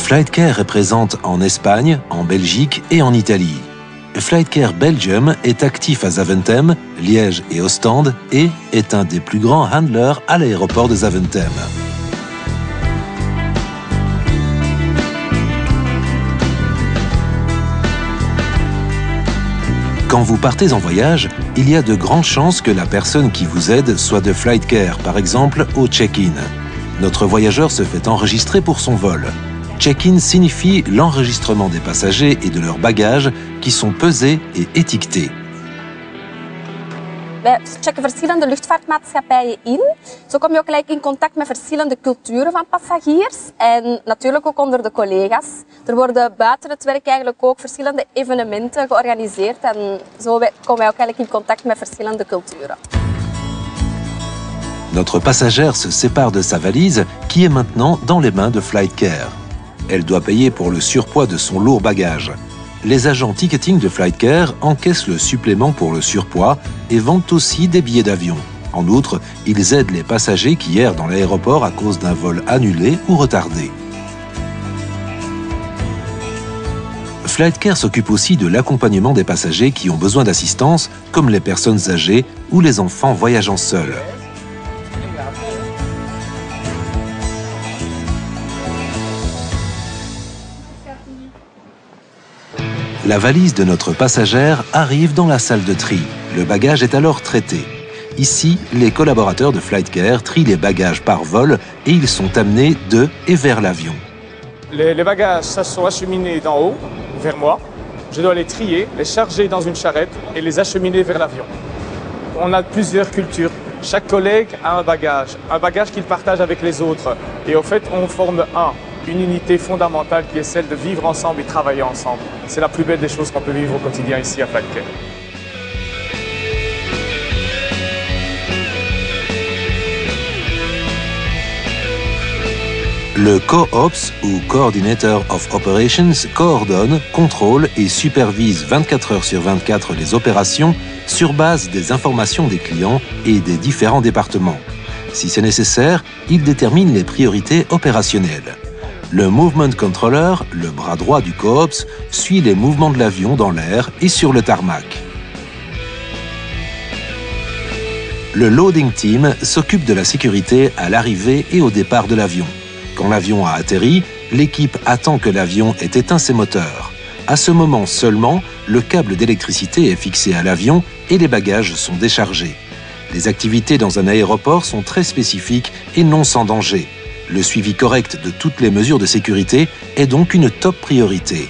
Flightcare est présente en Espagne, en Belgique et en Italie. Flightcare Belgium est actif à Zaventem, Liège et Ostende et est un des plus grands handlers à l'aéroport de Zaventem. Quand vous partez en voyage, il y a de grandes chances que la personne qui vous aide soit de Flightcare, par exemple au check-in. Notre voyageur se fait enregistrer pour son vol. Check-in signifie l'enregistrement des passagers et de leurs bagages qui sont pesés et étiquetés. Wij checken verschillende luchtvaartmaatschappijen in. Zo kom je ook gelijk in contact met verschillende culturen van passagiers en natuurlijk ook onder de collega's. Er worden buiten het werk eigenlijk ook verschillende evenementen georganiseerd en zo komen wij ook eigenlijk in contact met verschillende culturen. Notre passagère se sépare de sa valise qui est maintenant dans les mains de Flightcare. Elle doit payer pour le surpoids de son lourd bagage. Les agents ticketing de Flightcare encaissent le supplément pour le surpoids et vendent aussi des billets d'avion. En outre, ils aident les passagers qui errent dans l'aéroport à cause d'un vol annulé ou retardé. Flightcare s'occupe aussi de l'accompagnement des passagers qui ont besoin d'assistance, comme les personnes âgées ou les enfants voyageant seuls. La valise de notre passagère arrive dans la salle de tri. Le bagage est alors traité. Ici, les collaborateurs de Flightcare trient les bagages par vol et ils sont amenés de et vers l'avion. Les bagages sont acheminés d'en haut vers moi. Je dois les trier, les charger dans une charrette et les acheminer vers l'avion. On a plusieurs cultures. Chaque collègue a un bagage qu'il partage avec les autres. Et au fait, on forme une unité fondamentale qui est celle de vivre ensemble et travailler ensemble. C'est la plus belle des choses qu'on peut vivre au quotidien ici à Flightcare. Le Co-Ops, ou Coordinator of Operations, coordonne, contrôle et supervise 24 heures sur 24 les opérations sur base des informations des clients et des différents départements. Si c'est nécessaire, il détermine les priorités opérationnelles. Le Movement Controller, le bras droit du Co-Ops, suit les mouvements de l'avion dans l'air et sur le tarmac. Le Loading Team s'occupe de la sécurité à l'arrivée et au départ de l'avion. Quand l'avion a atterri, l'équipe attend que l'avion ait éteint ses moteurs. À ce moment seulement, le câble d'électricité est fixé à l'avion et les bagages sont déchargés. Les activités dans un aéroport sont très spécifiques et non sans danger. Le suivi correct de toutes les mesures de sécurité est donc une top priorité.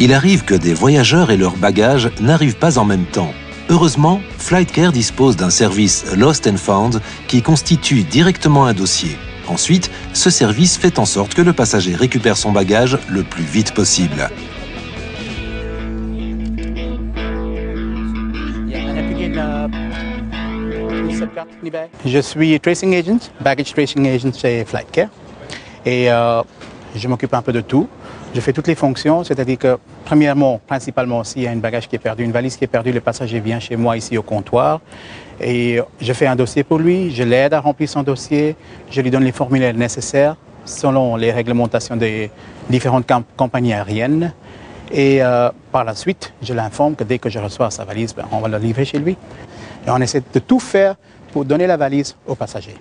Il arrive que des voyageurs et leurs bagages n'arrivent pas en même temps. Heureusement, Flightcare dispose d'un service Lost and Found qui constitue directement un dossier. Ensuite, ce service fait en sorte que le passager récupère son bagage le plus vite possible. Je suis tracing agent, baggage tracing agent chez Flightcare et je m'occupe un peu de tout. Je fais toutes les fonctions, c'est-à-dire que premièrement, principalement, s'il y a un bagage qui est perdu, une valise qui est perdue, le passager vient chez moi ici au comptoir et je fais un dossier pour lui, je l'aide à remplir son dossier, je lui donne les formulaires nécessaires selon les réglementations des différentes compagnies aériennes et par la suite, je l'informe que dès que je reçois sa valise, on va la livrer chez lui. Et on essaie de tout faire pour donner la valise au passager.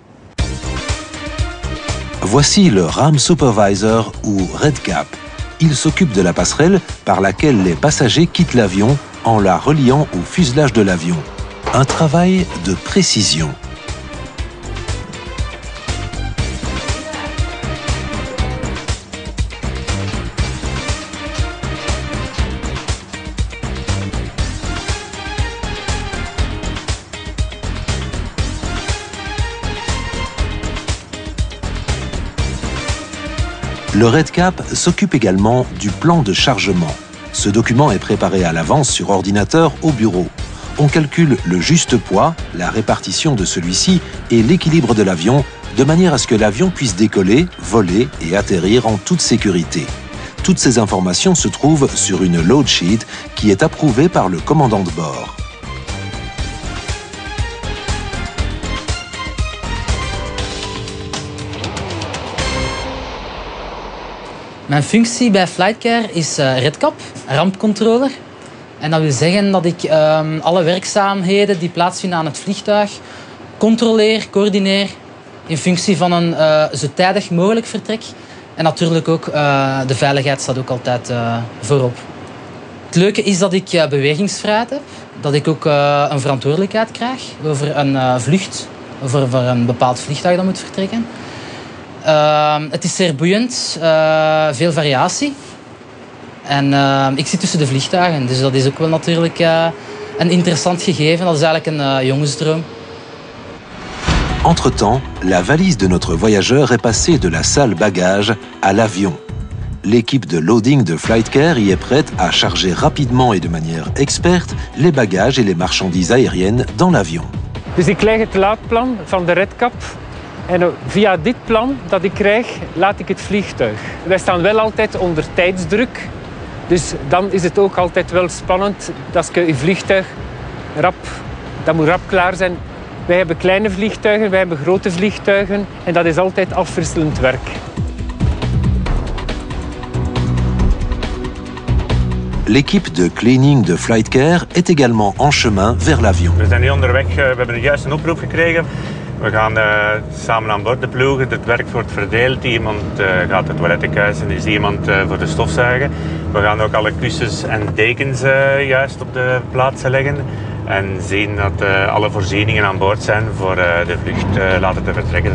Voici le RAM Supervisor ou RedCap. Il s'occupe de la passerelle par laquelle les passagers quittent l'avion en la reliant au fuselage de l'avion. Un travail de précision. Le RedCap s'occupe également du plan de chargement. Ce document est préparé à l'avance sur ordinateur au bureau. On calcule le juste poids, la répartition de celui-ci et l'équilibre de l'avion, de manière à ce que l'avion puisse décoller, voler et atterrir en toute sécurité. Toutes ces informations se trouvent sur une load sheet qui est approuvée par le commandant de bord. Mijn functie bij Flightcare is redcap, rampcontroller. En dat wil zeggen dat ik alle werkzaamheden die plaatsvinden aan het vliegtuig controleer, coördineer in functie van een zo tijdig mogelijk vertrek. En natuurlijk ook de veiligheid staat ook altijd voorop. Het leuke is dat ik bewegingsvrijheid heb. Dat ik ook een verantwoordelijkheid krijg over een vlucht. Of over een bepaald vliegtuig dat moet vertrekken. Het is zeer boeiend. Veel variatie. En ik zit tussen de vliegtuigen. Dus dat is ook wel natuurlijk een interessant gegeven. Dat is eigenlijk een jongensdroom. Entre-temps, la valise de notre voyageur est passée de la salle bagages à l'avion. L'équipe de loading de Flightcare y est prête à charger rapidement et de manière experte les bagages et les marchandises aériennes dans l'avion. Dus ik krijg het laadplan van de redcap. En via dit plan dat ik krijg, laat ik het vliegtuig. Wij staan wel altijd onder tijdsdruk. Dus dan is het ook altijd wel spannend dat je vliegtuig dat moet rap klaar zijn. Wij hebben kleine vliegtuigen, wij hebben grote vliegtuigen. En dat is altijd afwisselend werk. L'équipe de cleaning de Flightcare est également en chemin vers l'avion. We zijn nu onderweg, we hebben juist een oproep gekregen. We gaan samen aan boord de ploegen. Het werk wordt verdeeld. Iemand gaat de toiletten kuisen, is iemand voor de stofzuigen. We gaan ook alle kussens en dekens juist op de plaatsen leggen. En zien dat alle voorzieningen aan boord zijn voor de vlucht laten te vertrekken.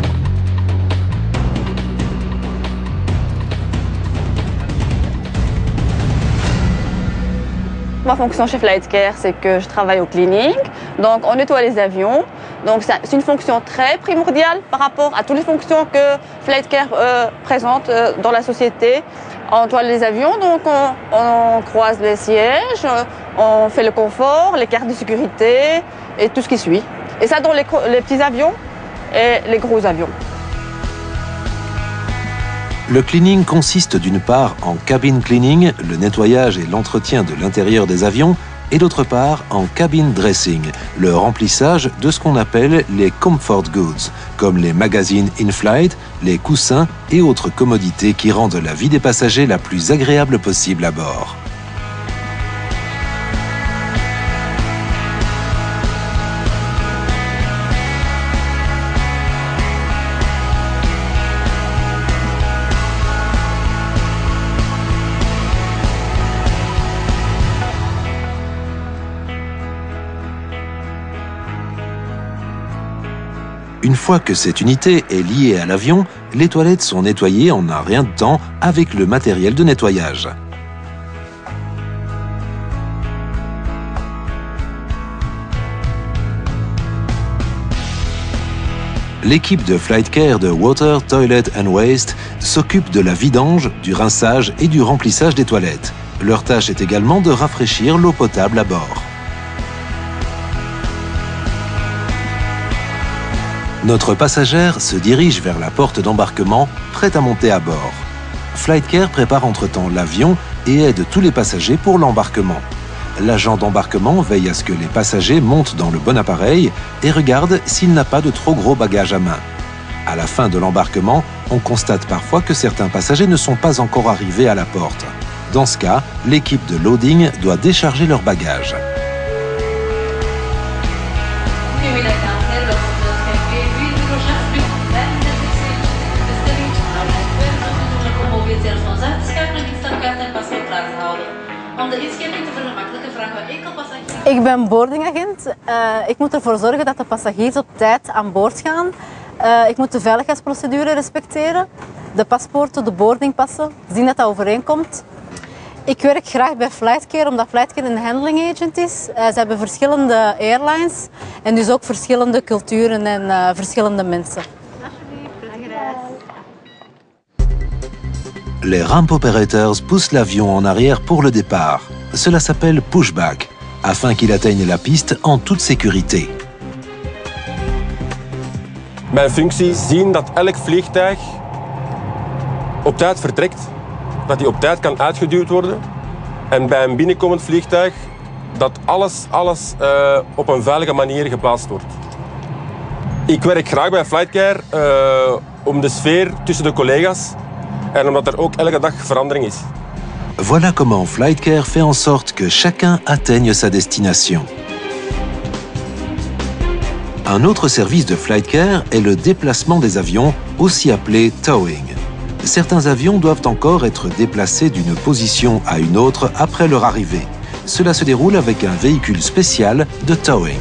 Ma fonction chez Flightcare, c'est que je travaille au cleaning, donc on nettoie les avions. Donc c'est une fonction très primordiale par rapport à toutes les fonctions que Flightcare présente dans la société. On nettoie les avions, donc on croise les sièges, on fait le confort, les cartes de sécurité et tout ce qui suit. Et ça dans les petits avions et les gros avions. Le cleaning consiste d'une part en cabin cleaning, le nettoyage et l'entretien de l'intérieur des avions, et d'autre part en cabin dressing, le remplissage de ce qu'on appelle les comfort goods, comme les magazines in-flight, les coussins et autres commodités qui rendent la vie des passagers la plus agréable possible à bord. Une fois que cette unité est liée à l'avion, les toilettes sont nettoyées en un rien de temps avec le matériel de nettoyage. L'équipe de Flightcare de Water, Toilet and Waste s'occupe de la vidange, du rinçage et du remplissage des toilettes. Leur tâche est également de rafraîchir l'eau potable à bord. Notre passagère se dirige vers la porte d'embarquement, prête à monter à bord. Flightcare prépare entre-temps l'avion et aide tous les passagers pour l'embarquement. L'agent d'embarquement veille à ce que les passagers montent dans le bon appareil et regarde s'il n'a pas de trop gros bagages à main. À la fin de l'embarquement, on constate parfois que certains passagers ne sont pas encore arrivés à la porte. Dans ce cas, l'équipe de loading doit décharger leurs bagages. Ik ben boardingagent. Ik moet ervoor zorgen dat de passagiers op tijd aan boord gaan. Ik moet de veiligheidsprocedure respecteren, de paspoorten, de boardingpassen, zien dat dat overeenkomt. Ik werk graag bij Flightcare omdat Flightcare een handling agent is. Ze hebben verschillende airlines en dus ook verschillende culturen en verschillende mensen. Les ramp operators poussent l'avion en arrière pour le départ. Cela s'appelle pushback, afin qu'il atteigne la piste en toute sécurité. Mijn functie is zien dat elk vliegtuig op tijd vertrekt, dat hij op tijd kan uitgeduwd worden. En bij een binnenkomend vliegtuig dat alles op een veilige manier geplaatst wordt. Ik werk graag bij Flightcare om de sfeer tussen de collega's en omdat er ook elke dag verandering is. Voilà comment Flightcare fait en sorte que chacun atteigne sa destination. Un autre service de Flightcare est le déplacement des avions, aussi appelé towing. Certains avions doivent encore être déplacés d'une position à une autre après leur arrivée. Cela se déroule avec un véhicule spécial de towing.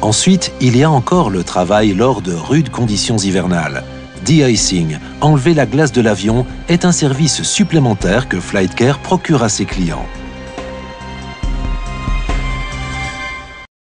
Ensuite, il y a encore le travail lors de rudes conditions hivernales. De-icing, enlever la glace de l'avion, est un service supplémentaire que Flightcare procure à ses clients.